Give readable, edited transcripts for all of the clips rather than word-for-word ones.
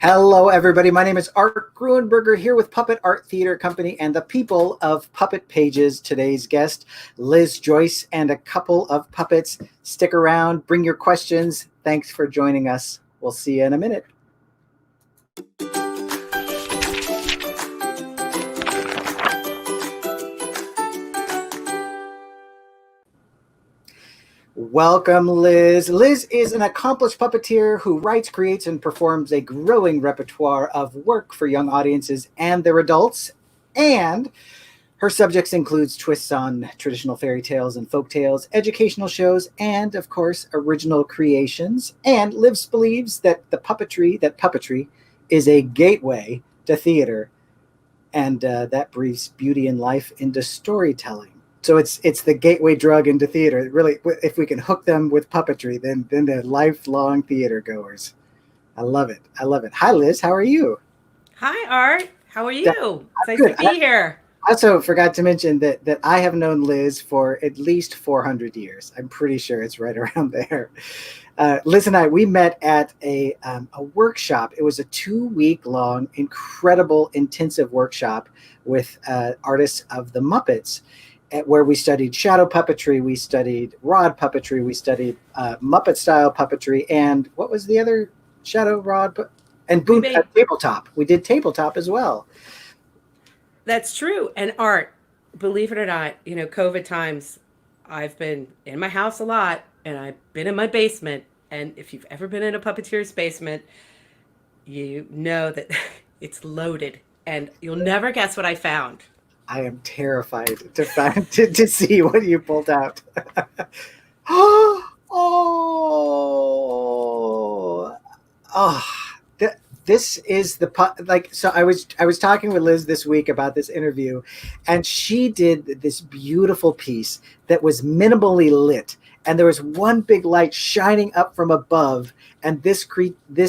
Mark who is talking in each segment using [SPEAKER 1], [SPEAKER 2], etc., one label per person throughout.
[SPEAKER 1] Hello, everybody. My name is Art Gruenberger here with Puppet Art Theater Company and the people of Puppet Pages. Today's guest, Liz Joyce, and a couple of puppets. Stick around, bring your questions. Thanks for joining us. We'll see you in a minute. Welcome, Liz. Liz is an accomplished puppeteer who writes, creates, and performs a growing repertoire of work for young audiences and their adults. And her subjects includes twists on traditional fairy tales and folk tales, educational shows, and of course, original creations. And Liz believes that puppetry is a gateway to theater, and that breathes beauty and life into storytelling. So it's the gateway drug into theater. Really, if we can hook them with puppetry, then they're lifelong theater goers. I love it. I love it. Hi, Liz. How are you?
[SPEAKER 2] Hi, Art. How are you? It's
[SPEAKER 1] I'm
[SPEAKER 2] nice to
[SPEAKER 1] good.
[SPEAKER 2] be here.
[SPEAKER 1] I also forgot to mention that I have known Liz for at least 400 years. I'm pretty sure it's right around there. Liz and I, we met at a workshop. It was a 2 week long, incredible, intensive workshop with artists of the Muppets, where we studied shadow puppetry, we studied rod puppetry, we studied Muppet style puppetry, and what was the other shadow rod? And
[SPEAKER 2] We
[SPEAKER 1] boom,
[SPEAKER 2] made
[SPEAKER 1] tabletop. We did tabletop as well.
[SPEAKER 2] That's true. And Art, believe it or not, COVID times, I've been in my house a lot and I've been in my basement. And if you've ever been in a puppeteer's basement, you know that it's loaded and you'll never guess what I found.
[SPEAKER 1] I am terrified to find to see what you pulled out. Oh, oh, this is like. So I was talking with Liz this week about this interview, and she did this beautiful piece that was minimally lit, and there was one big light shining up from above, and this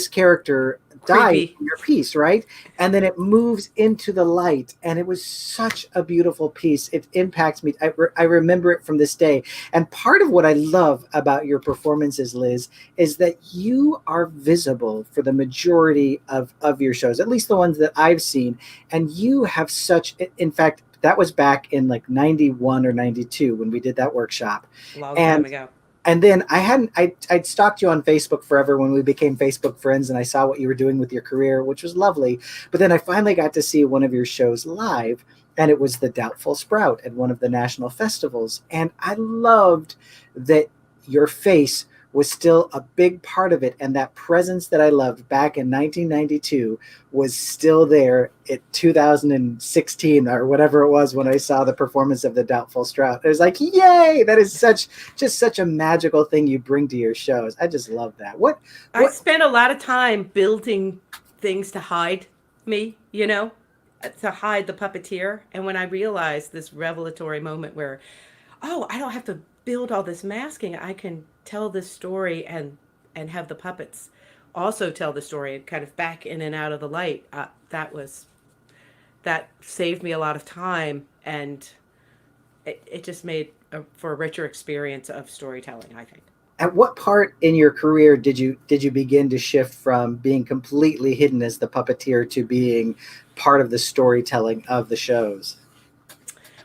[SPEAKER 1] character dies
[SPEAKER 2] Creepy.
[SPEAKER 1] in your piece, right? And then it moves into the light, and it was such a beautiful piece. It impacts me. I remember it from this day. And part of what I love about your performances, Liz, is that you are visible for the majority of your shows, at least the ones that I've seen. And you have such, in fact, that was back in like 91 or 92 when we did that workshop.
[SPEAKER 2] Long time
[SPEAKER 1] And
[SPEAKER 2] ago.
[SPEAKER 1] then I'd stalked you on Facebook forever when we became Facebook friends, and I saw what you were doing with your career, which was lovely. But then I finally got to see one of your shows live, and it was the Doubtful Sprout at one of the national festivals. And I loved that your face was still a big part of it, and that presence that I loved back in 1992 was still there at 2016 or whatever it was when I saw the performance of the Doubtful Sprout. It was like, yay! That is such a magical thing you bring to your shows. I just love that.
[SPEAKER 2] I
[SPEAKER 1] What
[SPEAKER 2] spent a lot of time building things to hide me, to hide the puppeteer. And when I realized this revelatory moment where, oh, I don't have to build all this masking, I can tell this story and have the puppets also tell the story and kind of back in and out of the light. That saved me a lot of time, and it just made for a richer experience of storytelling, I think.
[SPEAKER 1] At what part in your career did you begin to shift from being completely hidden as the puppeteer to being part of the storytelling of the shows?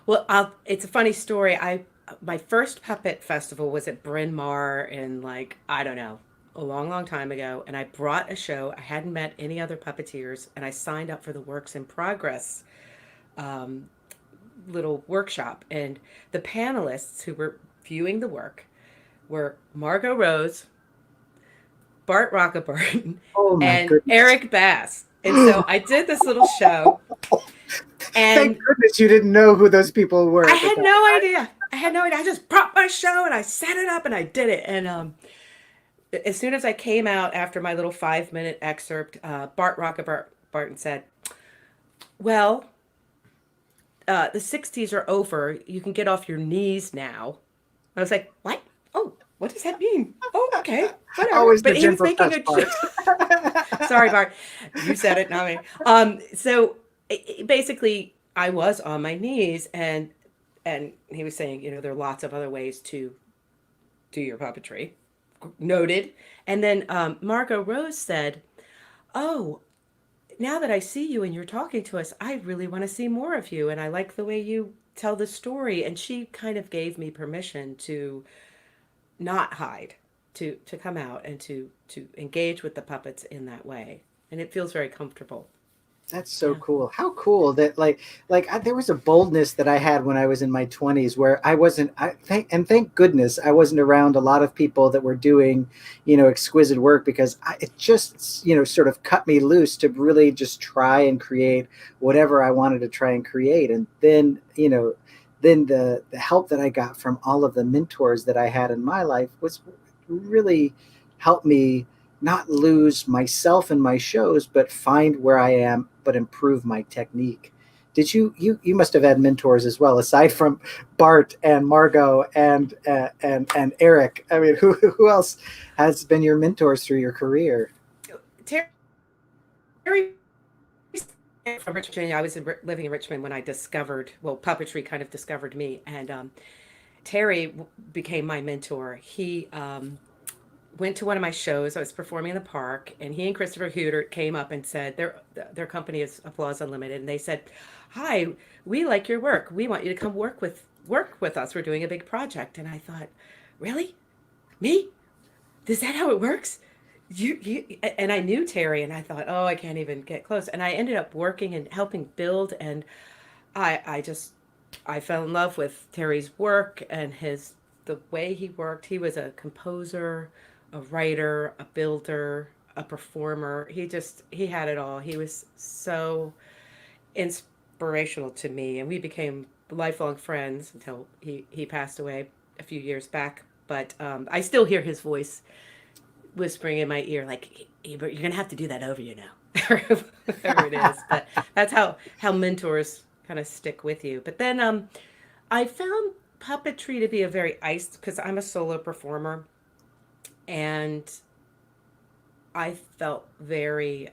[SPEAKER 2] Well, it's a funny story. I My first puppet festival was at Bryn Mawr in, like, I don't know, a long, long time ago, and I brought a show. I hadn't met any other puppeteers, and I signed up for the Works in Progress um, little workshop. And the panelists who were viewing the work were Margot Rose, Bart Rockaburn,
[SPEAKER 1] Oh my
[SPEAKER 2] and
[SPEAKER 1] goodness.
[SPEAKER 2] Eric Bass. And so I did this little show,
[SPEAKER 1] Thank
[SPEAKER 2] and
[SPEAKER 1] goodness you didn't know who those people were
[SPEAKER 2] I
[SPEAKER 1] at the
[SPEAKER 2] had
[SPEAKER 1] time.
[SPEAKER 2] no idea. I had no idea. I just brought my show and I set it up and I did it. And as soon as I came out after my little 5-minute excerpt, Bart Rockabarton said, "Well, the '60s are over. You can get off your knees now." I was like, "What? Oh, what does that mean? Oh, okay, whatever."
[SPEAKER 1] Always the
[SPEAKER 2] But he was
[SPEAKER 1] gentle
[SPEAKER 2] making
[SPEAKER 1] touch
[SPEAKER 2] a
[SPEAKER 1] part.
[SPEAKER 2] Sorry, Bart. You said it, not me. So basically, I was on my knees, and he was saying, there are lots of other ways to do your puppetry. Noted. And then Margot Rose said, "Oh, now that I see you and you're talking to us, I really want to see more of you. And I like the way you tell the story. And she kind of gave me permission to not hide, to come out and to engage with the puppets in that way. And it feels very comfortable.
[SPEAKER 1] That's so
[SPEAKER 2] Yeah.
[SPEAKER 1] cool. How cool that there was a boldness that I had when I was in my 20s where I wasn't thank goodness I wasn't around a lot of people that were doing, exquisite work because it just, sort of cut me loose to really just try and create whatever I wanted to try and create. And then, then the help that I got from all of the mentors that I had in my life was really helped me not lose myself in my shows, but find where I am, but improve my technique. Did you must have had mentors as well, aside from Bart and Margot and Eric? I mean, who else has been your mentors through your career?
[SPEAKER 2] Terry from Richmond. I was living in Richmond when I discovered, well, puppetry kind of discovered me. And Terry became my mentor. He went to one of my shows. I was performing in the park, and he and Christopher Hutert came up and said their company is Applause Unlimited, and they said, "Hi, we like your work. We want you to come work with us. We're doing a big project." And I thought, really, me? Is that how it works? You and I knew Terry, and I thought, oh, I can't even get close. And I ended up working and helping build, and I just I fell in love with Terry's work and his the way he worked. He was a composer, a writer, a builder, a performer. He had it all. He was so inspirational to me, and we became lifelong friends until he passed away a few years back. But I still hear his voice whispering in my ear, like, "You're gonna have to do that over, whatever it is." But that's how mentors kind of stick with you. But then I found puppetry to be a very iced because I'm a solo performer, and I felt very,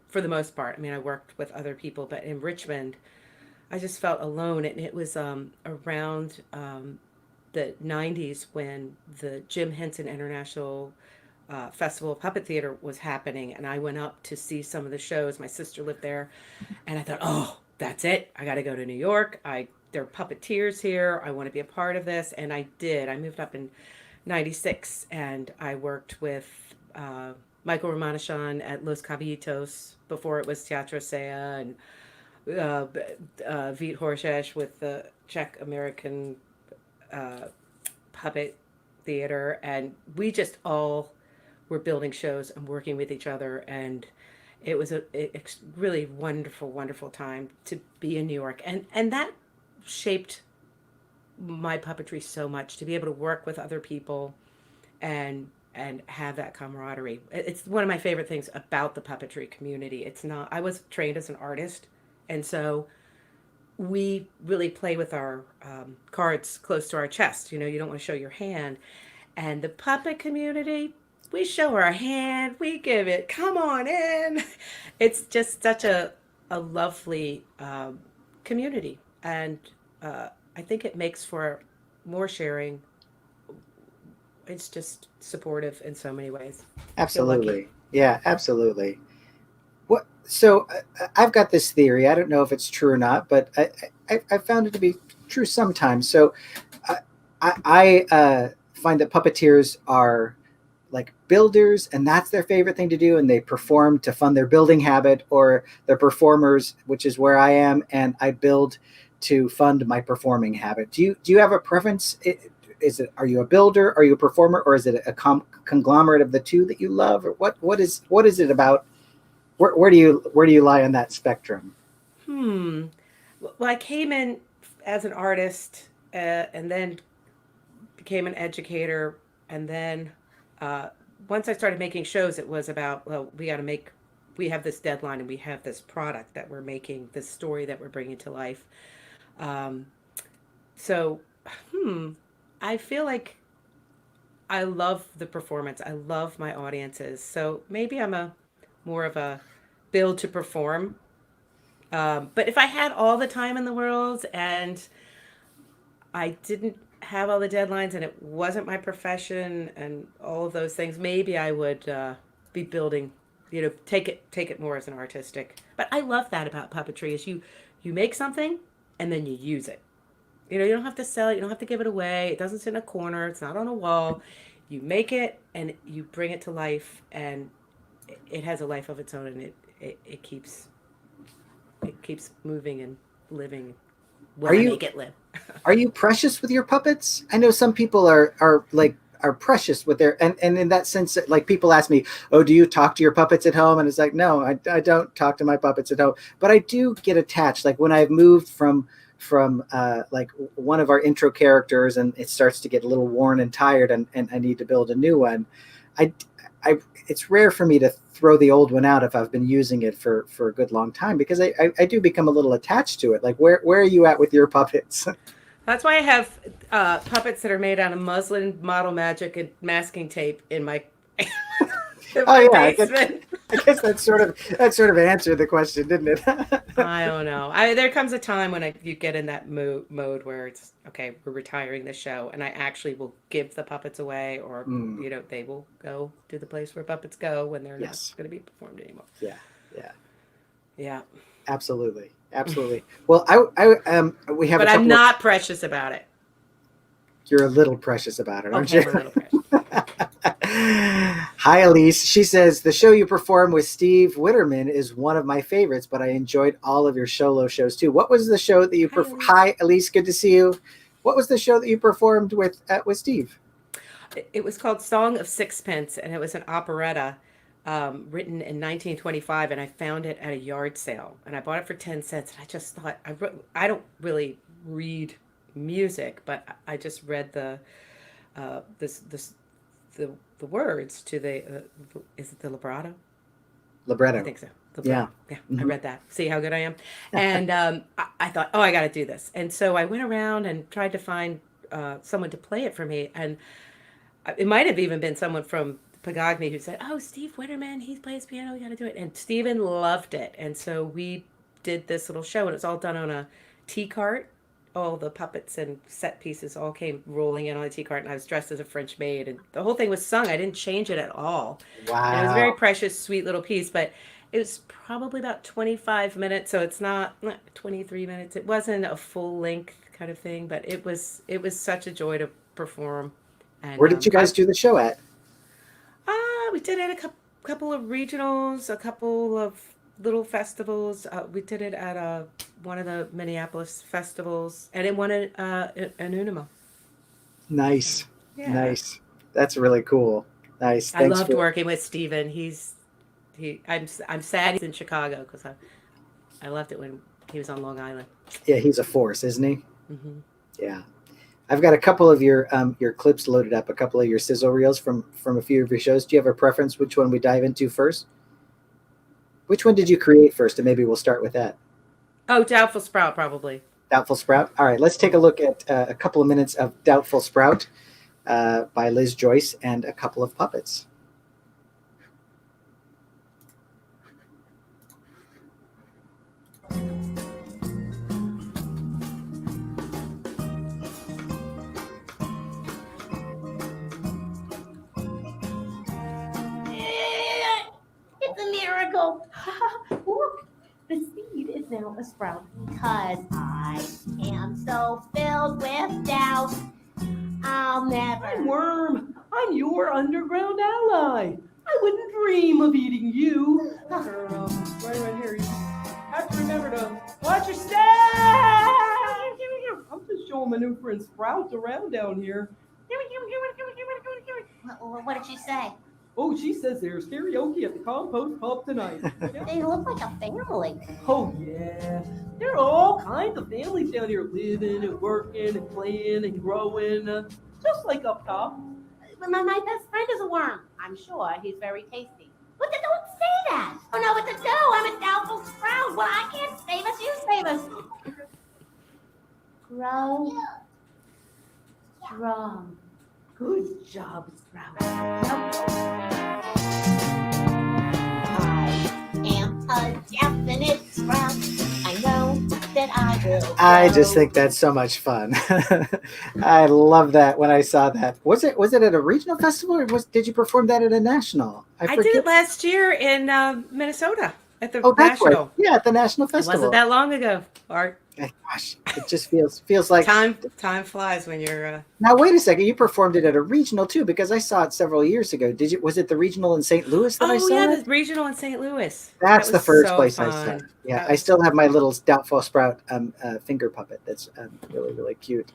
[SPEAKER 2] for the most part. I mean, I worked with other people, but in Richmond, I just felt alone, and it was around the '90s when the Jim Henson International Festival of Puppet Theater was happening, and I went up to see some of the shows. My sister lived there, and I thought, oh, that's it. I got to go to New York. There are puppeteers here. I want to be a part of this, and I did. I moved up in '96, and I worked with Michael Romanishon at Los Caballitos before it was Teatro Sea, and uh, Vít Horses with the Czech American uh, puppet theater, and we just all were building shows and working with each other, and it was a really wonderful, wonderful time to be in New York, and that shaped my puppetry so much to be able to work with other people and have that camaraderie. It's one of my favorite things about the puppetry community. It's not. I was trained as an artist, and so we really play with our cards close to our chest. You don't want to show your hand. And the puppet community, we show our hand, we give it, come on in. It's just such a lovely community. And I think it makes for more sharing. It's just supportive in so many ways. I feel lucky.
[SPEAKER 1] Absolutely. Yeah, absolutely. What? So I've got this theory. I don't know if it's true or not, but I found it to be true sometimes. So I, I find that puppeteers are like builders, and that's their favorite thing to do, and they perform to fund their building habit, or they're performers, which is where I am, and I build to fund my performing habit. Do you have a preference? Is it, are you a builder, are you a performer, or is it a conglomerate of the two that you love, or what is it about? Where do you lie on that spectrum?
[SPEAKER 2] Hmm. Well, I came in as an artist and then became an educator. And then uh, once I started making shows, it was about, well, we have this deadline and we have this product that we're making, this story that we're bringing to life. Um, so, hmm, I feel like I love the performance. I love my audiences. So maybe I'm a more of a build to perform. But if I had all the time in the world and I didn't have all the deadlines and it wasn't my profession and all of those things, maybe I would be building take it more as an artistic. But I love that about puppetry is you make something and then you use it. You don't have to sell it, you don't have to give it away. It doesn't sit in a corner, it's not on a wall. You make it and you bring it to life, and it has a life of its own, and it keeps moving and living when
[SPEAKER 1] Are
[SPEAKER 2] I
[SPEAKER 1] you
[SPEAKER 2] make it live.
[SPEAKER 1] are you precious with your puppets? I know some people are precious with their and in that sense, like people ask me, oh, do you talk to your puppets at home? And it's like, no, I don't talk to my puppets at home, but I do get attached. Like when I've moved from like one of our intro characters and it starts to get a little worn and tired and I need to build a new one. I, I it's rare for me to throw the old one out if I've been using it for a good long time, because I do become a little attached to it. Like where are you at with your puppets?
[SPEAKER 2] That's why I have puppets that are made out of muslin, model magic, and masking tape in my in
[SPEAKER 1] Oh
[SPEAKER 2] my
[SPEAKER 1] yeah,
[SPEAKER 2] basement.
[SPEAKER 1] I guess that sort of answered the question, didn't it?
[SPEAKER 2] I don't know. There comes a time when you get in that mode where it's okay. We're retiring the show, and I actually will give the puppets away, or
[SPEAKER 1] Mm,
[SPEAKER 2] they will go to the place where puppets go when they're not
[SPEAKER 1] yes.
[SPEAKER 2] going to be performed anymore.
[SPEAKER 1] Yeah. Yeah.
[SPEAKER 2] Yeah,
[SPEAKER 1] Absolutely. Absolutely. Well, I we have a
[SPEAKER 2] but I'm
[SPEAKER 1] couple of.
[SPEAKER 2] not precious about it.
[SPEAKER 1] You're a little precious about it, aren't
[SPEAKER 2] Okay,
[SPEAKER 1] you?
[SPEAKER 2] I'm a little precious.
[SPEAKER 1] Hi, Elise. She says the show you performed with Steve Witterman is one of my favorites, but I enjoyed all of your solo shows too. What was the show that you
[SPEAKER 2] Hi,
[SPEAKER 1] performed?
[SPEAKER 2] Elise.
[SPEAKER 1] Hi, Elise. Good to see you. What was the show that you performed with Steve?
[SPEAKER 2] It was called Song of Sixpence, and it was an operetta written in 1925, and I found it at a yard sale, and I bought it for 10 cents, and I just thought, I don't really read music, but I just read the words to is it the libretto? I
[SPEAKER 1] Libretto.
[SPEAKER 2] think so.
[SPEAKER 1] Yeah.
[SPEAKER 2] Libretto. Yeah, I
[SPEAKER 1] Hmm.
[SPEAKER 2] read that. See how good I am? And I thought, oh, I got to do this. And so I went around and tried to find someone to play it for me. And it might have even been someone from Pagogny who said, oh, Steve Witterman, he plays piano, we got to do it. And Steven loved it. And so we did this little show, and it's all done on a tea cart. All the puppets and set pieces all came rolling in on a tea cart, and I was dressed as a French maid, and the whole thing was sung. I didn't change it at all, and it was a very
[SPEAKER 1] Wow.
[SPEAKER 2] precious, sweet little piece. But it was probably about 25 minutes, so it's not 23 minutes. It wasn't a full length kind of thing, but it was such a joy to perform. And
[SPEAKER 1] Where did you guys do the show at?
[SPEAKER 2] we did it couple of regionals, a couple of little festivals. We did it at one of the Minneapolis festivals, and it won an Unima. So
[SPEAKER 1] Nice.
[SPEAKER 2] yeah,
[SPEAKER 1] Nice. That's really cool. Nice.
[SPEAKER 2] I
[SPEAKER 1] Thanks
[SPEAKER 2] loved
[SPEAKER 1] for.
[SPEAKER 2] working with Steven. I'm sad he's in Chicago because I loved it when he was on Long Island.
[SPEAKER 1] Yeah, he's a force, isn't he?
[SPEAKER 2] Hmm.
[SPEAKER 1] Yeah. I've got a couple of your clips loaded up, a couple of your sizzle reels from a few of your shows. Do you have a preference which one we dive into first? Which one did you create first? And maybe we'll start with that.
[SPEAKER 2] Oh, Doubtful Sprout probably.
[SPEAKER 1] Doubtful Sprout. All right, let's take a look at a couple of minutes of Doubtful Sprout by Liz Joyce and a couple of puppets.
[SPEAKER 3] It's a miracle. Look, the seed is now a sprout because I am so filled with doubt. I'll never.
[SPEAKER 4] I'm Worm. I'm your underground ally. I wouldn't dream of eating you. Right here. You have to remember to watch your step. I'm just showing my new friend Sprout around down here.
[SPEAKER 3] What did she say?
[SPEAKER 4] Oh, she says there's karaoke at the compost pub tonight.
[SPEAKER 3] They look like a family.
[SPEAKER 4] Oh, yeah. There are all kinds of families down here living and working and playing and growing, just like up top.
[SPEAKER 3] My best friend is a worm. I'm sure he's very tasty. But don't say that. Oh, no, what to do? I'm a doubtful sprout. Well, I can't save us. You save us. Grow strong.
[SPEAKER 4] Good job, Sprout.
[SPEAKER 3] I am a definite sprout. I know then I will
[SPEAKER 1] I just
[SPEAKER 3] go.
[SPEAKER 1] think that's so much fun. I love that when I saw that. Was it at a regional festival or did you perform that at a national? I
[SPEAKER 2] I did
[SPEAKER 1] forget.
[SPEAKER 2] it last year in Minnesota at the
[SPEAKER 1] Oh, that's right.
[SPEAKER 2] National.
[SPEAKER 1] Yeah, at the national
[SPEAKER 2] It wasn't
[SPEAKER 1] festival.
[SPEAKER 2] that long ago. Art
[SPEAKER 1] Gosh, it just feels like.
[SPEAKER 2] time flies when you're.
[SPEAKER 1] Now wait a second, you performed it at a regional too because I saw it several years ago. Did you? Was it the regional in St. Louis that I
[SPEAKER 2] Oh yeah,
[SPEAKER 1] saw
[SPEAKER 2] the
[SPEAKER 1] it?
[SPEAKER 2] regional in St. Louis. That
[SPEAKER 1] That's
[SPEAKER 2] was
[SPEAKER 1] the first
[SPEAKER 2] so
[SPEAKER 1] place I saw it.
[SPEAKER 2] fun.
[SPEAKER 1] Yeah,
[SPEAKER 2] That
[SPEAKER 1] I
[SPEAKER 2] was
[SPEAKER 1] still have my little doubtful sprout finger puppet. That's really really cute.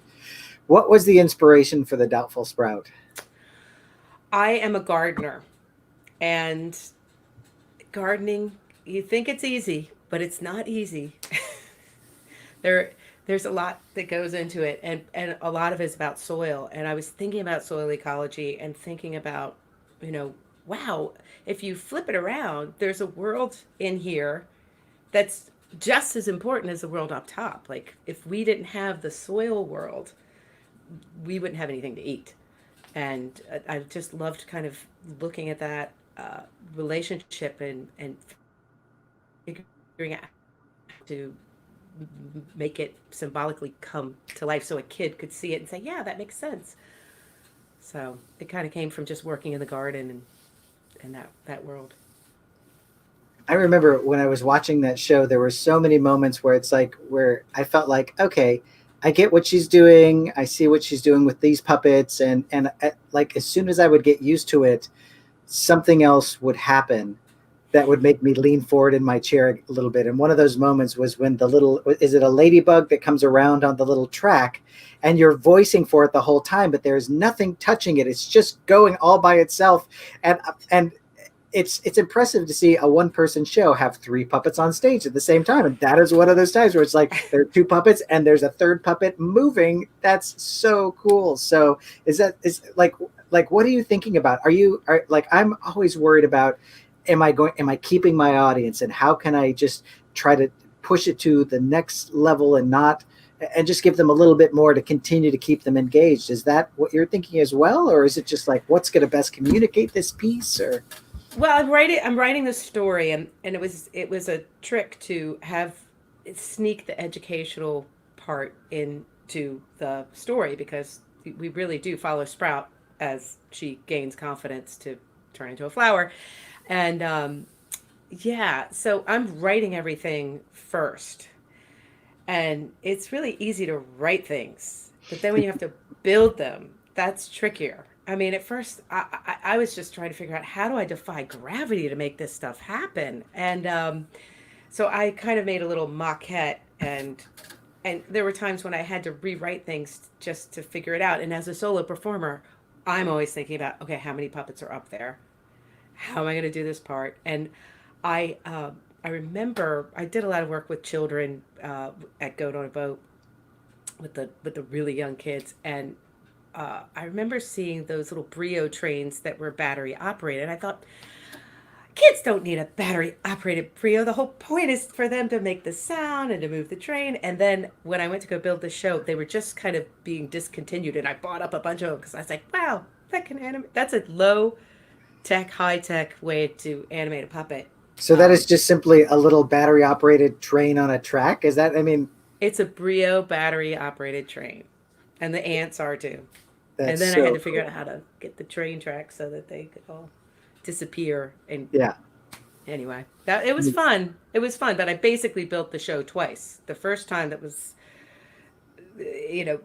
[SPEAKER 1] What was the inspiration for the doubtful sprout?
[SPEAKER 2] I am a gardener, and gardening, you think it's easy, but it's not easy. there there's a lot that goes into it, and a lot of it's about soil. And I was thinking about soil ecology and thinking about, you know, wow, if you flip it around, there's a world in here that's just as important as the world up top. Like if we didn't have the soil world, we wouldn't have anything to eat. And I just loved kind of looking at that relationship and figuring out how to make it symbolically come to life so a kid could see it and say, yeah, that makes sense. So it kind of came from just working in the garden and that world.
[SPEAKER 1] I remember when I was watching that show, there were so many moments where it's like where I felt like, okay, I get what she's doing. I see what she's doing with these puppets, and like as soon as I would get used to it, something else would happen that would make me lean forward in my chair a little bit. And one of those moments was when the little, is it a ladybug that comes around on the little track and you're voicing for it the whole time, but there's nothing touching it. It's just going all by itself. And it's impressive to see a one person show have three puppets on stage at the same time. And that is one of those times where it's like there are two puppets and there's a third puppet moving. That's so cool. So is what are you thinking about? Are like, I'm always worried about, am I keeping my audience, and how can I just try to push it to the next level and just give them a little bit more to continue to keep them engaged? Is that what you're thinking as well? Or is it just like, what's going to best communicate this piece? Or
[SPEAKER 2] Well, I'm writing this story, and it was a trick to have sneak the educational part into the story, because we really do follow Sprout as she gains confidence to turn into a flower. And yeah, so I'm writing everything first. And it's really easy to write things, but then when you have to build them, that's trickier. I mean, at first, I was just trying to figure out, how do I defy gravity to make this stuff happen? And so I kind of made a little maquette, and there were times when I had to rewrite things just to figure it out. And as a solo performer, I'm always thinking about, okay, how many puppets are up there? How am I going to do this part? And I I remember I did a lot of work with children at Goat on a Boat with the really young kids, and I remember seeing those little Brio trains that were battery operated. I thought, kids don't need a battery operated Brio. The whole point is for them to make the sound and to move the train. And then when I went to go build the show, they were just kind of being discontinued, and I bought up a bunch of them because I was like, wow, that can animate. That's a low tech, high tech way to animate a puppet.
[SPEAKER 1] so that is just simply a little battery operated train on a track. Is that, I mean,
[SPEAKER 2] It's a Brio battery operated train, and the ants are too. And
[SPEAKER 1] that's
[SPEAKER 2] then I had
[SPEAKER 1] so
[SPEAKER 2] to figure
[SPEAKER 1] cool.
[SPEAKER 2] out how to get the train tracks so that they could all disappear. And
[SPEAKER 1] Yeah.
[SPEAKER 2] anyway, that it was fun. It was fun, but I basically built the show twice. The first time that was, you know,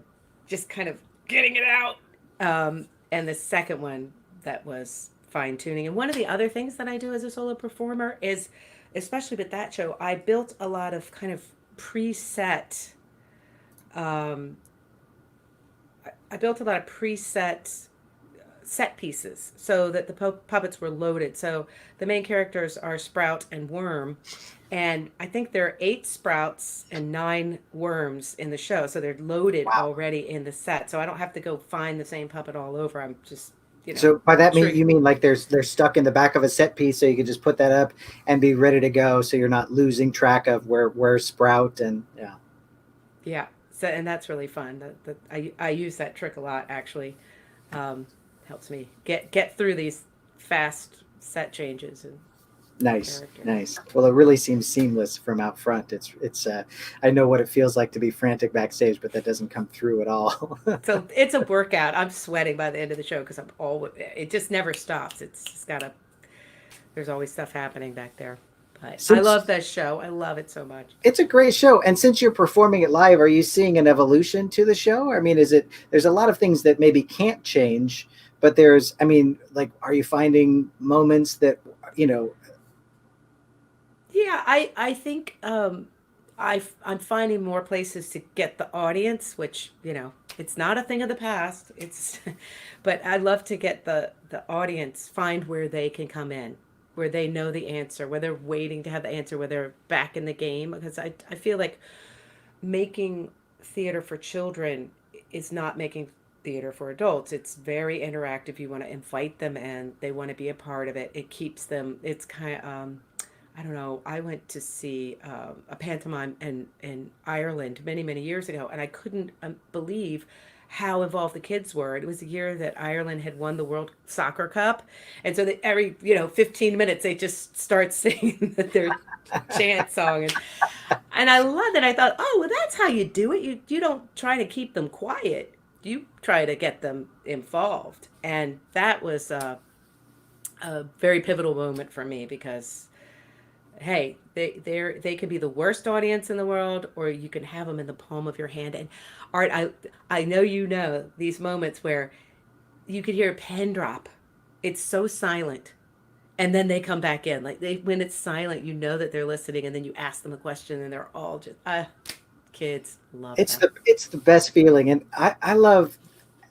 [SPEAKER 2] just kind of getting it out, and the second one that was fine tuning. And one of the other things that I do as a solo performer is, especially with that show, I built a lot of kind of preset. Um, I built a lot of preset set pieces so that the puppets were loaded. So the main characters are Sprout and Worm, and I think there are 8 sprouts and 9 worms in the show. So they're loaded
[SPEAKER 1] Wow.
[SPEAKER 2] already in the set. So I don't have to go find the same puppet all over. I'm just,
[SPEAKER 1] So by that
[SPEAKER 2] sure.
[SPEAKER 1] you mean like they're stuck in the back of a set piece, so you can just put that up and be ready to go, so you're not losing track of where Sprout and yeah.
[SPEAKER 2] Yeah. So, and that's really fun. I use that trick a lot, actually. Helps me get through these fast set changes. And
[SPEAKER 1] Nice,
[SPEAKER 2] character.
[SPEAKER 1] nice. Well, it really seems seamless from out front. It's. I know what it feels like to be frantic backstage, but that doesn't come through at all.
[SPEAKER 2] So it's a workout. I'm sweating by the end of the show because I'm all. It just never stops. It's just gotta. There's always stuff happening back there. But I
[SPEAKER 1] Since
[SPEAKER 2] love that show. I love it so much.
[SPEAKER 1] it's a great show, and since you're performing it live, are you seeing an evolution to the show? I mean, is it? There's a lot of things that maybe can't change, but there's. I mean, like, are you finding moments that you know?
[SPEAKER 2] Yeah, I think I'm finding more places to get the audience, which it's not a thing of the past. It's, but I love to get the audience find where they can come in, where they know the answer, where they're waiting to have the answer, where they're back in the game. Because I feel like making theater for children is not making theater for adults. It's very interactive. You want to invite them in. They want to be a part of it. It keeps them. It's kind of I don't know. I went to see a pantomime in Ireland many years ago, and I couldn't believe how involved the kids were. It was the year that Ireland had won the World Soccer Cup, and so that every 15 minutes they just start singing their chant song, and I loved it. I thought, oh well, that's how you do it. You don't try to keep them quiet. You try to get them involved, and that was a very pivotal moment for me because hey, they can be the worst audience in the world, or you can have them in the palm of your hand. And Art, I know these moments where you could hear a pen drop. It's so silent, and then they come back in. Like when it's silent, you know that they're listening, and then you ask them a question, and they're all just kids love
[SPEAKER 1] It's
[SPEAKER 2] that.
[SPEAKER 1] the best feeling, and I love.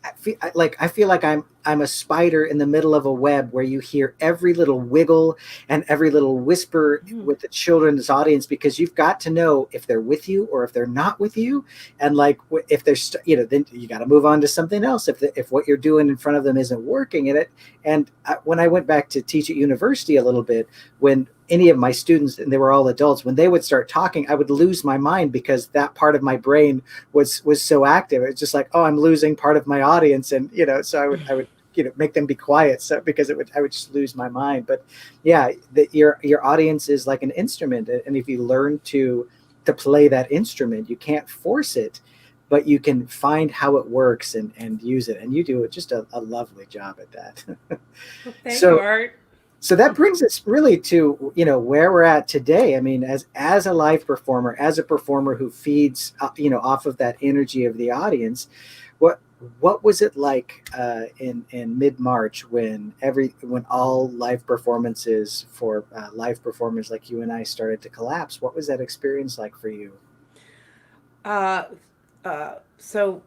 [SPEAKER 1] I feel like I'm a spider in the middle of a web where you hear every little wiggle and every little whisper
[SPEAKER 2] Mm.
[SPEAKER 1] with the children's audience, because you've got to know if they're with you or if they're not with you, and like if they're then you got to move on to something else if what you're doing in front of them isn't working in it. And when I went back to teach at university a little bit, when any of my students, and they were all adults, when they would start talking, I would lose my mind because that part of my brain was so active. It's just like, oh, I'm losing part of my audience, and so I would make them be quiet, so because I would just lose my mind. But yeah, your audience is like an instrument, and if you learn to play that instrument, you can't force it, but you can find how it works and use it, and you do just a lovely job at that.
[SPEAKER 2] Well, thank you,
[SPEAKER 1] So
[SPEAKER 2] Art.
[SPEAKER 1] so that brings us really to where we're at today. I mean, as a live performer, as a performer who feeds off of that energy of the audience, what what was it like in mid March when all live performances for live performers like you and I started to collapse? What was that experience like for you?
[SPEAKER 2] Uh, so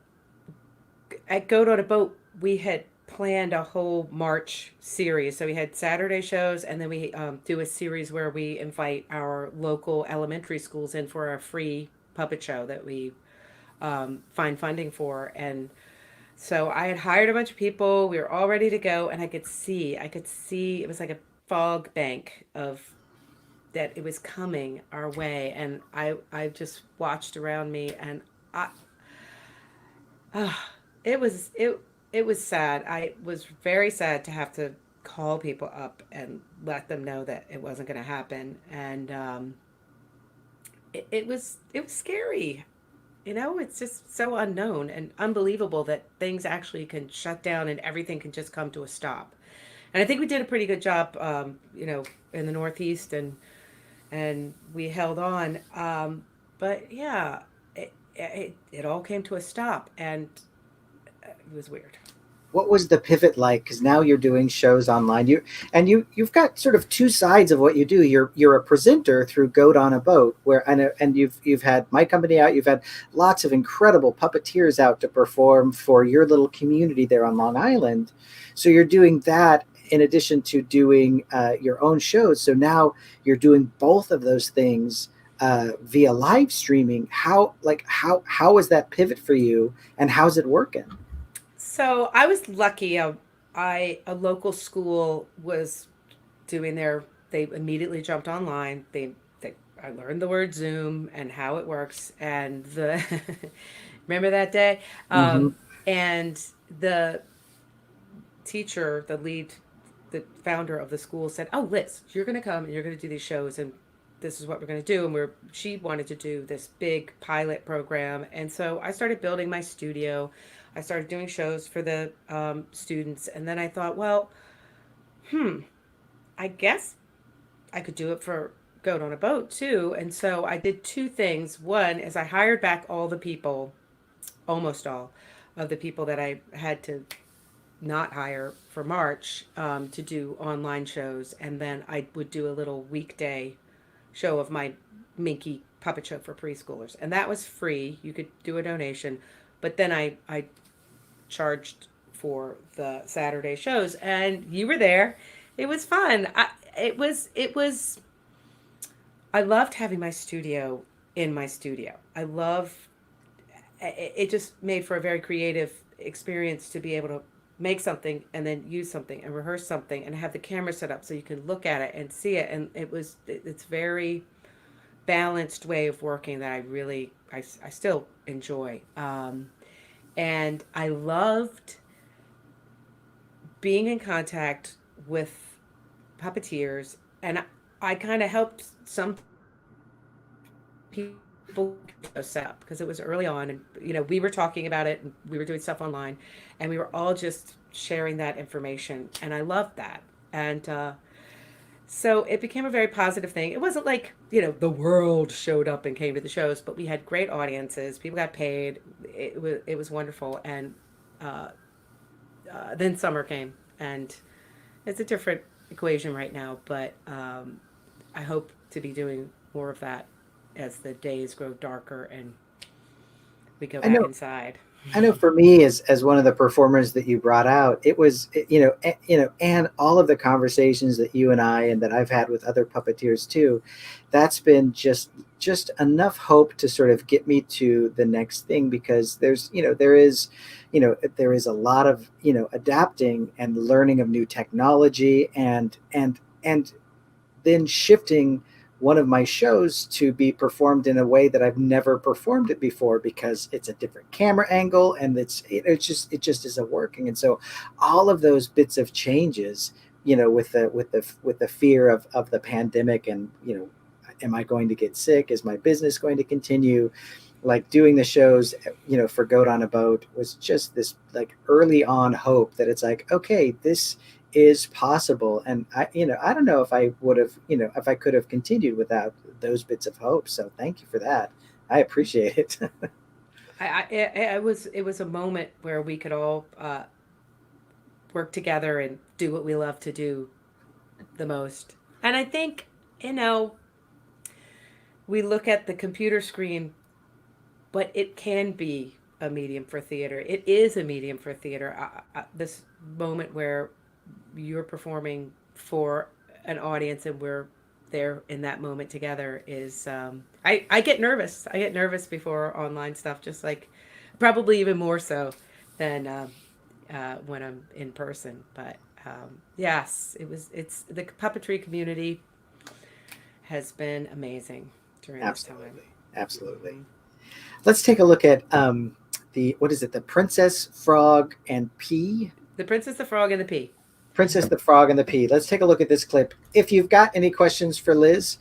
[SPEAKER 2] at Goat on a Boat, we had planned a whole March series. So we had Saturday shows, and then we do a series where we invite our local elementary schools in for a free puppet show that we find funding for. And so I had hired a bunch of people. We were all ready to go, and I could see it was like a fog bank of that it was coming our way, and I just watched around me, and I uh, it was sad. I was very sad to have to call people up and let them know that it wasn't going to happen, and it was scary. It's just so unknown and unbelievable that things actually can shut down and everything can just come to a stop. And I think we did a pretty good job, in the Northeast, and we held on. But yeah, it all came to a stop, and it was weird.
[SPEAKER 1] What was the pivot like? Because now you're doing shows online. You've got sort of two sides of what you do. You're a presenter through Goat on a Boat, and you've had my company out. You've had lots of incredible puppeteers out to perform for your little community there on Long Island. So you're doing that in addition to doing your own shows. So now you're doing both of those things via live streaming. How was that pivot for you, and how's it working?
[SPEAKER 2] So I was lucky. A local school was doing their. They immediately jumped online. I learned the word Zoom and how it works. And the remember that day,
[SPEAKER 1] Hmm.
[SPEAKER 2] and the teacher, the lead the founder of the school said, "Oh, Liz, you're going to come and you're going to do these shows, and this is what we're going to do." And she wanted to do this big pilot program, and so I started building my studio. I started doing shows for the students, and then I thought, well, I guess I could do it for Goat on a Boat too. And so I did two things. One is I hired back all the people, almost all of the people that I had to not hire for March to do online shows. And then I would do a little weekday show of my Minky puppet show for preschoolers. And that was free. You could do a donation. But then I charged for the Saturday shows, and you were there. It was fun. It was I loved having my studio in my studio. It just made for a very creative experience to be able to make something and then use something and rehearse something and have the camera set up so you can look at it and see it. And it's very balanced way of working that I still enjoy. And I loved being in contact with puppeteers, and I kind of helped some people set up because it was early on, and we were talking about it, and we were doing stuff online, and we were all just sharing that information, and I loved that. And so it became a very positive thing. It wasn't like the world showed up and came to the shows, but we had great audiences. People got paid. It was wonderful. And uh, then summer came, and it's a different equation right now. But I hope to be doing more of that as the days grow darker and we go
[SPEAKER 1] I
[SPEAKER 2] back
[SPEAKER 1] know.
[SPEAKER 2] inside.
[SPEAKER 1] I know for me, as one of the performers that you brought out, it was, and all of the conversations that you and I and that I've had with other puppeteers too, that's been just enough hope to sort of get me to the next thing, because there is a lot of, adapting and learning of new technology, and then shifting one of my shows to be performed in a way that I've never performed it before, because it's a different camera angle, and it just isn't working. And so all of those bits of changes, with the fear of the pandemic, and am I going to get sick? Is my business going to continue? Like doing the shows, for Goat on a Boat was just this like early on hope that it's like, okay, this is possible. And I don't know if I would have, if I could have continued without those bits of hope. So thank you for that. I appreciate it.
[SPEAKER 2] It was a moment where we could all work together and do what we love to do the most. And I think, you know, we look at the computer screen, but it can be a medium for theater. It is a medium for theater. This moment where you're performing for an audience and we're there in that moment together is, I get nervous. I get nervous before online stuff, just like probably even more so than when I'm in person. But yes, it's the puppetry community has been amazing during this time.
[SPEAKER 1] Absolutely. Absolutely.
[SPEAKER 2] Mhm.
[SPEAKER 1] Let's take a look at what is it? The Princess, Frog, and Pea?
[SPEAKER 2] The Princess, the Frog, and the Pea.
[SPEAKER 1] Princess, the Frog, and the Pea. Let's take a look at this clip. If you've got any questions for Liz,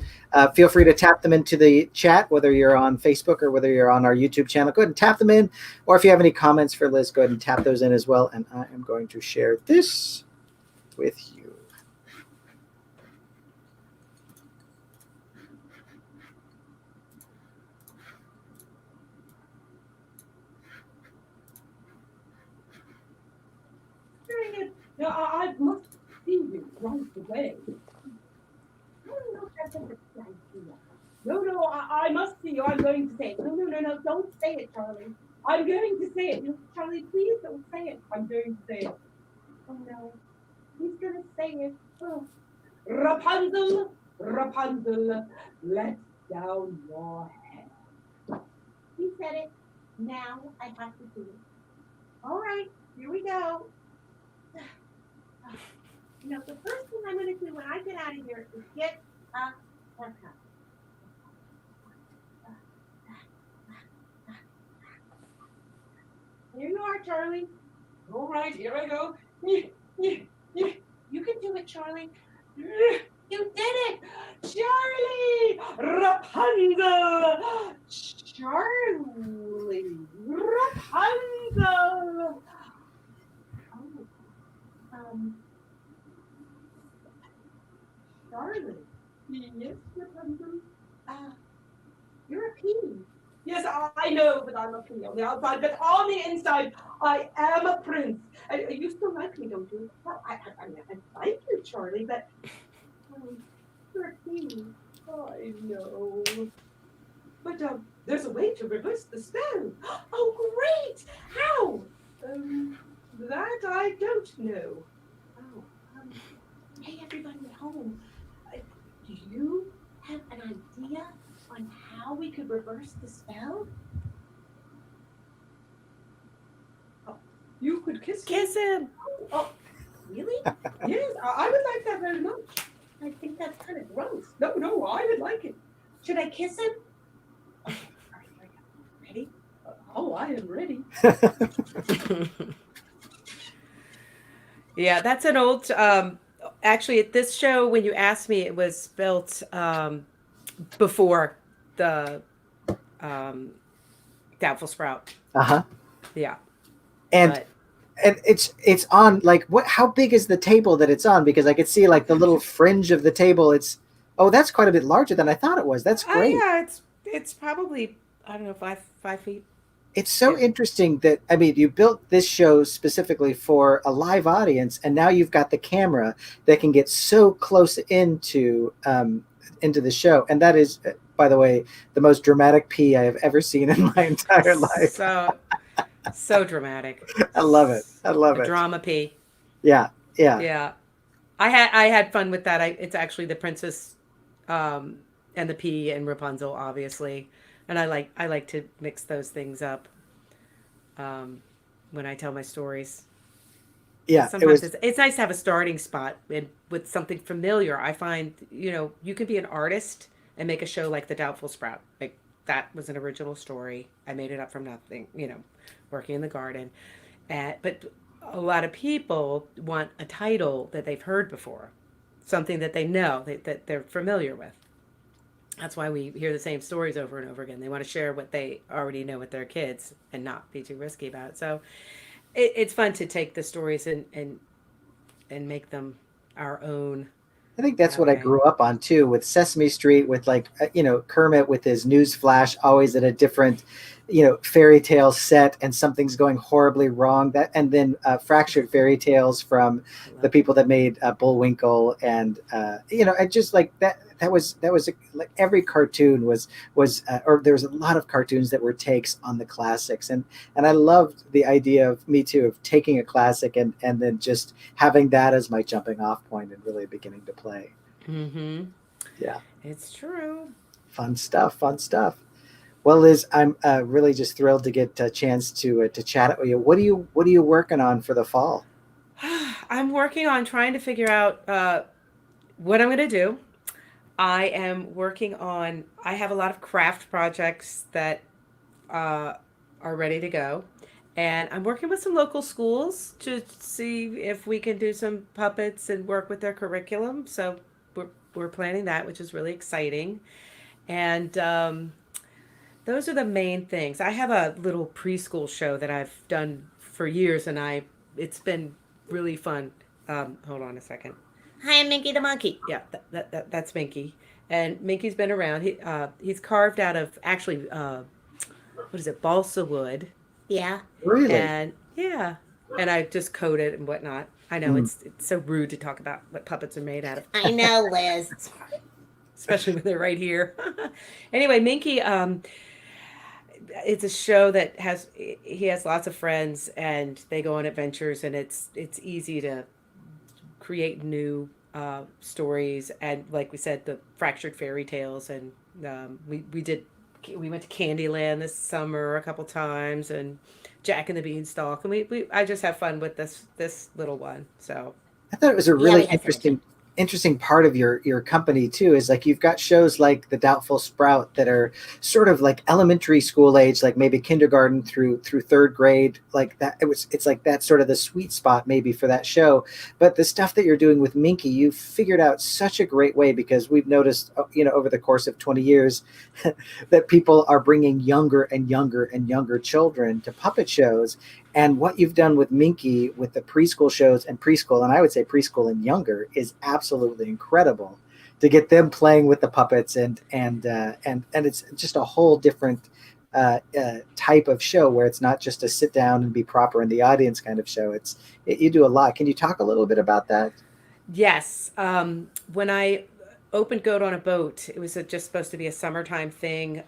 [SPEAKER 1] feel free to tap them into the chat, whether you're on Facebook or whether you're on our YouTube channel. Go ahead and tap them in. Or if you have any comments for Liz, go ahead and tap those in as well. And I am going to share this with you.
[SPEAKER 4] Dang it. No, I must see you right away. No, I must see you. I'm going to say it. No, don't say it, Charlie. I'm going to say it. No, Charlie, please don't say it. I'm going to say it. Oh no, he's going to say it. Oh. Rapunzel, Rapunzel, let down your head.
[SPEAKER 3] He said it. Now I have to do it. All right, here we go. The first thing I'm going to do when I get out of here is get a haircut. Here you are, Charlie.
[SPEAKER 4] All right, here I go.
[SPEAKER 3] You can
[SPEAKER 4] do it, Charlie. You did it, Charlie. Rapunzel. Charlie. Rapunzel. Oh, Charlie. Yes, Rapunzel. You're a pea. Yes, I know that I'm a pea on the outside, but on the inside, I am a prince. You still like me, don't you? Well, I like you, Charlie, but you're a pea. I know. But there's a way to reverse the spell. Oh, great! How? That I don't know. Oh, hey, everybody at home. Do you have an idea on how we could reverse the spell? Oh, you could kiss
[SPEAKER 2] him.
[SPEAKER 4] Oh, really? Yes, I would like that very much. I think that's kind of gross. No, I would like it. Should I kiss him? All right, ready? Oh, I am ready.
[SPEAKER 2] Yeah, that's an old. Actually, at this show, when you asked me, it was built before the Doubtful Sprout.
[SPEAKER 1] Uh-huh.
[SPEAKER 2] Yeah,
[SPEAKER 1] And
[SPEAKER 2] but
[SPEAKER 1] and it's on like what? How big is the table that it's on? Because I could see like the little fringe of the table. That's quite a bit larger than I thought it was. That's great.
[SPEAKER 2] yeah, it's probably, I don't know, 5 feet.
[SPEAKER 1] It's so interesting that, I mean, you built this show specifically for a live audience, and now you've got the camera that can get so close into the show. And that is, by the way, the most dramatic pee I have ever seen in my entire life.
[SPEAKER 2] So dramatic.
[SPEAKER 1] I love it. I love
[SPEAKER 2] A
[SPEAKER 1] it.
[SPEAKER 2] drama pee.
[SPEAKER 1] Yeah.
[SPEAKER 2] Yeah. I had fun with that. It's actually the princess and the pea and Rapunzel, obviously. And I like to mix those things up when I tell my stories.
[SPEAKER 1] Yeah.
[SPEAKER 2] Sometimes it's nice to have a starting spot with something familiar. I find, you can be an artist and make a show like The Doubtful Sprout. Like, that was an original story. I made it up from nothing, working in the garden. But a lot of people want a title that they've heard before, something that they know, that they're familiar with. That's why we hear the same stories over and over again. They want to share what they already know with their kids and not be too risky about it. So it's fun to take the stories and make them our own.
[SPEAKER 1] I think that's what I grew up on too, with Sesame Street, with like, Kermit with his news flash, always at a different, fairy tale set, and something's going horribly wrong. And then fractured fairy tales from the people that made Bullwinkle, and I just like that. That was like every cartoon was or there was a lot of cartoons that were takes on the classics, and I loved the idea of of taking a classic and then just having that as my jumping off point and really beginning to play.
[SPEAKER 2] Mm-hmm.
[SPEAKER 1] Yeah,
[SPEAKER 2] it's true.
[SPEAKER 1] Fun stuff. Well, Liz, I'm really just thrilled to get a chance to chat with you. What are you working on for the fall?
[SPEAKER 2] I'm working on trying to figure out what I'm going to do. I am working on, I have a lot of craft projects that are ready to go. And I'm working with some local schools to see if we can do some puppets and work with their curriculum. So we're planning that, which is really exciting. And those are the main things. I have a little preschool show that I've done for years, and it's been really fun. Hold on a second.
[SPEAKER 3] Hi, I'm Minky the monkey.
[SPEAKER 2] Yeah, that's Minky. And Minky's been around. He's carved out of, actually, what is it, balsa wood.
[SPEAKER 3] Yeah.
[SPEAKER 1] Really?
[SPEAKER 2] And yeah. And I just coat it and whatnot. I know it's so rude to talk about what puppets are made out of.
[SPEAKER 3] I know, Liz.
[SPEAKER 2] Especially when they're right here. Anyway, Minky, it's a show that he has lots of friends, and they go on adventures, and it's easy to create new stories, and like we said, the fractured fairy tales, and we went to Candyland this summer a couple times, and Jack and the Beanstalk, and I just have fun with this little one. So
[SPEAKER 1] I thought it was a really interesting interesting part of your company too is like you've got shows like The Doubtful Sprout that are sort of like elementary school age, like maybe kindergarten through third grade, like that. It's like that's sort of the sweet spot maybe for that show. But the stuff that you're doing with Minky, you've figured out such a great way, because we've noticed, over the course of 20 years that people are bringing younger and younger and younger children to puppet shows. And what you've done with Minky, with the preschool shows and preschool, and I would say preschool and younger, is absolutely incredible. To get them playing with the puppets, and it's just a whole different type of show where it's not just a sit down and be proper in the audience kind of show. You do a lot. Can you talk a little bit about that?
[SPEAKER 2] Yes. When I opened Goat on a Boat, it was just supposed to be a summertime thing.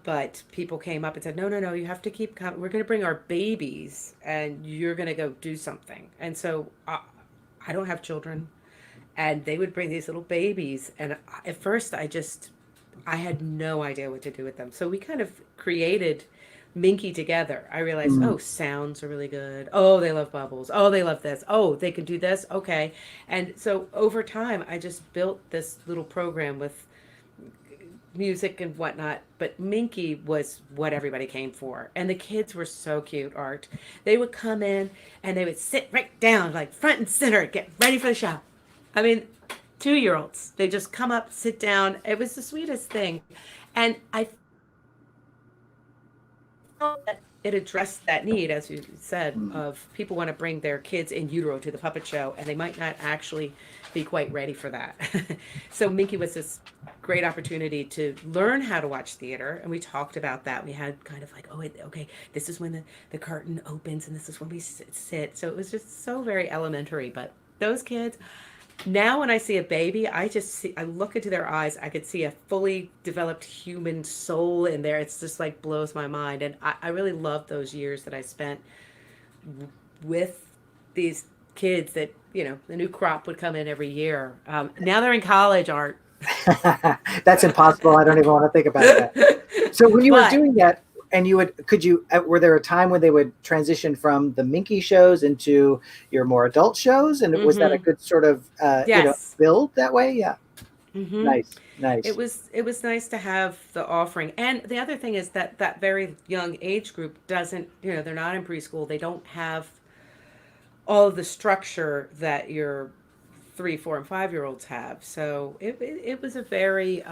[SPEAKER 2] But people came up and said, no, no, no, you have to keep coming. We're going to bring our babies and you're going to go do something. And so I don't have children. And they would bring these little babies. And at first I had no idea what to do with them. So we kind of created Minky together. I realized, oh, sounds are really good. Oh, they love bubbles. Oh, they love this. Oh, they can do this. Okay. And so over time, I just built this little program with music and whatnot, but Minky was what everybody came for. And the kids were so cute, Art. They would come in and they would sit right down, like front and center, get ready for the show. I mean, 2-year-olds, they just come up, sit down. It was the sweetest thing. And I felt that it addressed that need, as you said, of people want to bring their kids in utero to the puppet show, and they might not actually be quite ready for that. So Minky was this great opportunity to learn how to watch theater, and we talked about that. We had kind of like, okay, this is when the curtain opens, and this is when we sit. So it was just so very elementary. But those kids, now when I see a baby, I look into their eyes. I could see a fully developed human soul in there. It's just like blows my mind. And I really love those years that I spent with these kids that, the new crop would come in every year. Now they're in college, Art.
[SPEAKER 1] That's impossible. I don't even want to think about that. So when you were doing that, and were there a time when they would transition from the Minky shows into your more adult shows? And was that a good sort of,
[SPEAKER 2] yes.
[SPEAKER 1] build that way? Yeah.
[SPEAKER 2] Mm-hmm.
[SPEAKER 1] Nice.
[SPEAKER 2] It was nice to have the offering. And the other thing is that very young age group doesn't, they're not in preschool. They don't have all of the structure that your 3, 4, and 5-year-olds have. So it was a very,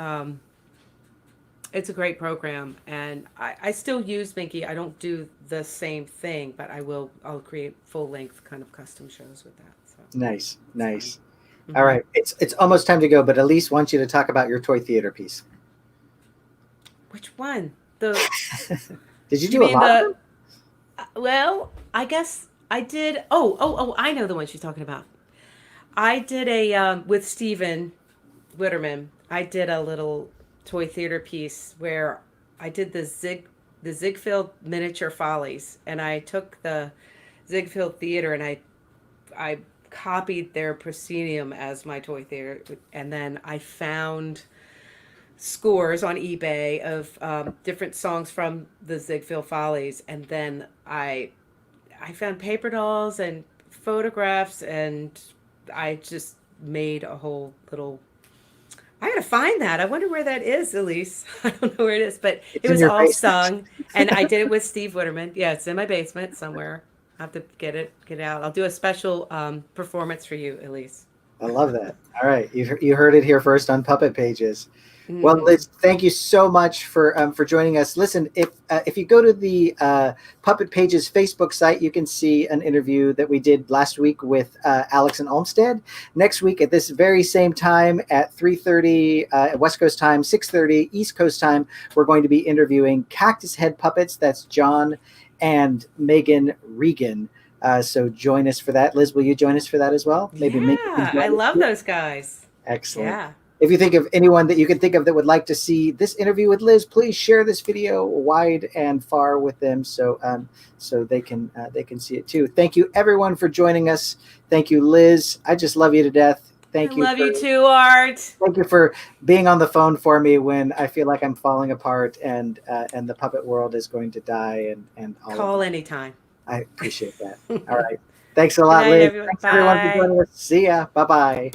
[SPEAKER 2] it's a great program, and I still use Minky. I don't do the same thing, but I'll create full length kind of custom shows with that. So
[SPEAKER 1] nice.
[SPEAKER 2] Mm-hmm.
[SPEAKER 1] All right, it's almost time to go, but Elise wants you to talk about your toy theater piece.
[SPEAKER 2] Which one?
[SPEAKER 1] Did you do a lot of them?
[SPEAKER 2] Well, I guess I did. Oh, I know the one she's talking about. I did with Steven Witterman. I did a little toy theater piece where I did the Ziegfeld Miniature Follies, and I took the Ziegfeld Theater and I copied their proscenium as my toy theater, and then I found scores on eBay of different songs from the Ziegfeld Follies, and then I found paper dolls and photographs, and I just made a whole little. I gotta find that. I wonder where that is, Elise. I don't know where it is, but it was all sung, and I did it with Steve Witterman. Yeah, it's in my basement somewhere. I have to get out. I'll do a special performance for you, Elise.
[SPEAKER 1] I love that. All right, you heard it here first on Puppet Pages.
[SPEAKER 2] Mm-hmm.
[SPEAKER 1] Well, Liz, thank you so much for joining us. Listen, if you go to the Puppet Pages Facebook site, you can see an interview that we did last week with Alex and Olmsted. Next week at this very same time at 3:30 West Coast time, 6:30 East Coast time, we're going to be interviewing Cactus Head Puppets. That's John and Megan Regan. So join us for that. Liz, will you join us for that as well?
[SPEAKER 2] Maybe I love those guys.
[SPEAKER 1] Excellent.
[SPEAKER 2] Yeah.
[SPEAKER 1] If you think of anyone that you can think of that would like to see this interview with Liz, please share this video wide and far with them so they can see it too. Thank you everyone for joining us. Thank you, Liz. I just love you to death. Thank you.
[SPEAKER 2] Love you too, Art.
[SPEAKER 1] Thank you for being on the phone for me when I feel like I'm falling apart and the puppet world is going to die and all.
[SPEAKER 2] Call anytime.
[SPEAKER 1] I appreciate that. All right. Thanks a lot,
[SPEAKER 2] Good night,
[SPEAKER 1] Liz.
[SPEAKER 2] everyone.
[SPEAKER 1] Thanks everyone for joining us. See ya. Bye-bye.